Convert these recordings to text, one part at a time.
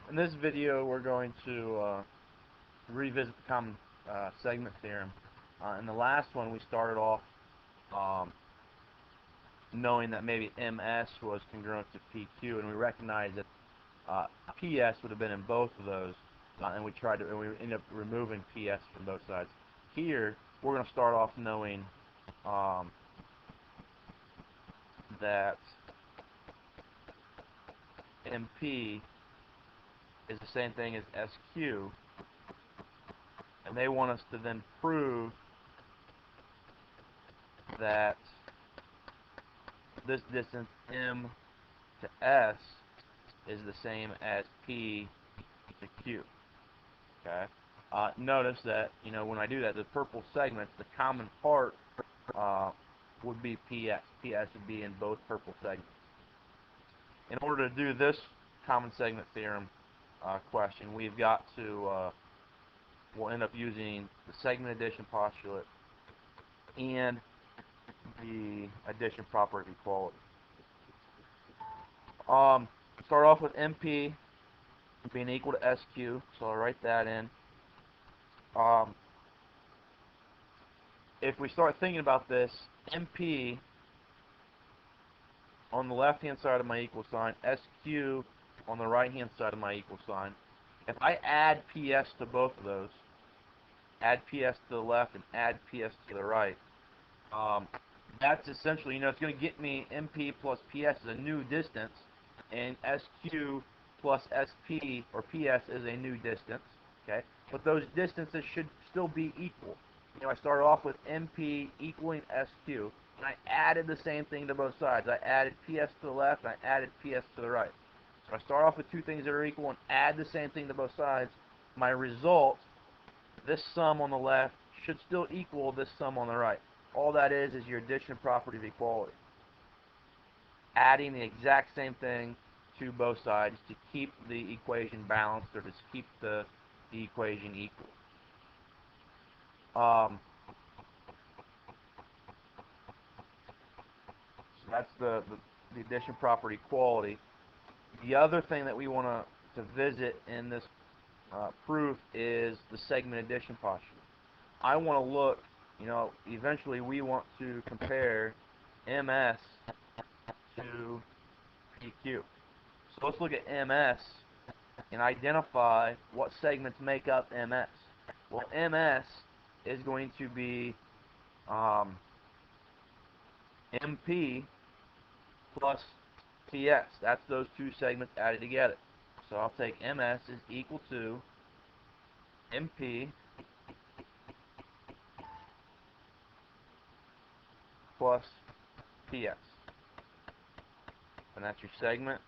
In this video, we're going to revisit the common segment theorem. In the last one, we started off um, knowing that maybe MS was congruent to PQ, and we recognized that PS would have been in both of those, and we ended up removing PS from both sides. Here, we're going to start off knowing that MP is the same thing as SQ, and they want us to then prove that this distance M to S is the same as P to Q. Okay. Notice that when I do that, the purple segments, the common part would be PS. PS would be in both purple segments. In order to do this common segment theorem question, we've got to we'll end up using the segment addition postulate and the addition property of equality. Start off with MP being equal to SQ, so I'll write that in. If we start thinking about this, MP on the left-hand side of my equal sign, SQ on the right-hand side of my equal sign. If I add PS to both of those, add PS to the left and add PS to the right, that's essentially, it's going to get me MP plus PS is a new distance, and SQ plus SP or PS is a new distance. Okay, but those distances should still be equal. I started off with MP equaling SQ, and I added the same thing to both sides. I added PS to the left, and I added PS to the right. So I start off with two things that are equal and add the same thing to both sides. My result, this sum on the left, should still equal this sum on the right. All that is your addition property of equality. Adding the exact same thing to both sides to keep the equation balanced, or to keep the equation equal. So that's the addition property equality. The other thing that we want to visit in this proof is the segment addition postulate. I want to look, eventually we want to compare MS to PQ. So let's look at MS and identify what segments make up MS. Well, MS is going to be MP plus PS. That's those two segments added together. So I'll take MS is equal to MP plus PS. And that's your segment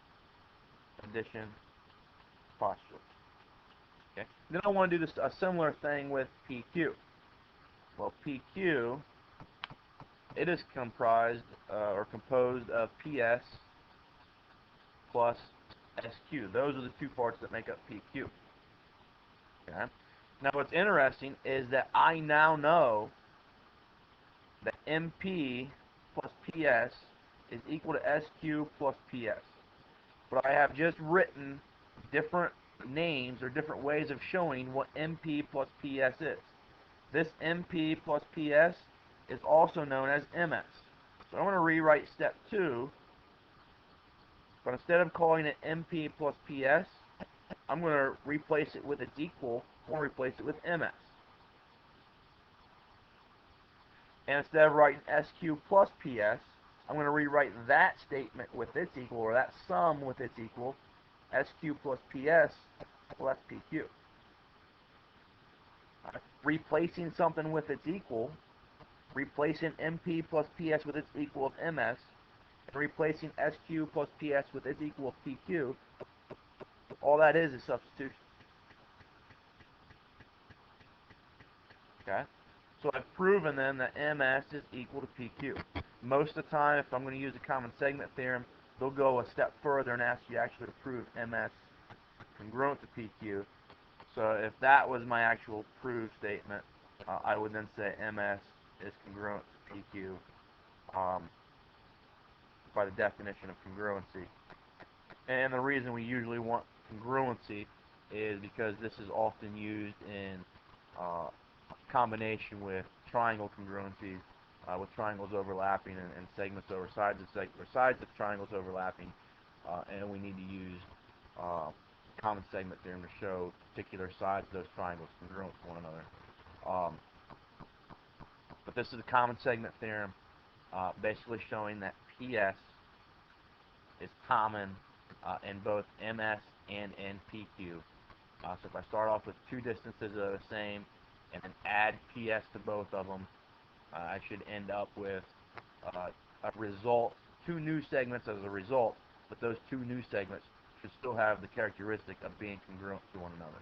addition postulate. Okay. Then I want to do a similar thing with PQ. Well, PQ, it is comprised or composed of PS plus SQ. Those are the two parts that make up PQ. Okay. Now what's interesting is that I now know that MP plus PS is equal to SQ plus PS. But I have just written different names or different ways of showing what MP plus PS is. This MP plus PS is also known as MS. So I'm going to rewrite step 2, but instead of calling it MP plus PS, I'm going to replace it with its equal, or replace it with MS. And instead of writing SQ plus PS, I'm going to rewrite that statement with its equal, or that sum with its equal, SQ plus PS, well, that's PQ. Replacing something with its equal, replacing MP plus PS with its equal of MS, and replacing SQ plus PS with its equal of PQ, all that is substitution. Okay? So I've proven then that MS is equal to PQ. Most of the time, if I'm going to use a common segment theorem, they'll go a step further and ask you actually to prove MS congruent to PQ. So if that was my actual proof statement, I would then say MS is congruent to PQ by the definition of congruency. And the reason we usually want congruency is because this is often used in combination with triangle congruencies, with triangles overlapping and segments over sides of sides of triangles overlapping, and we need to use common segment theorem to show particular sides of those triangles congruent to one another. But this is the common segment theorem, basically showing that PS is common in both MS and in PQ. So if I start off with two distances that are the same and then add PS to both of them, I should end up with a result, two new segments as a result, but those two new segments should still have the characteristic of being congruent to one another.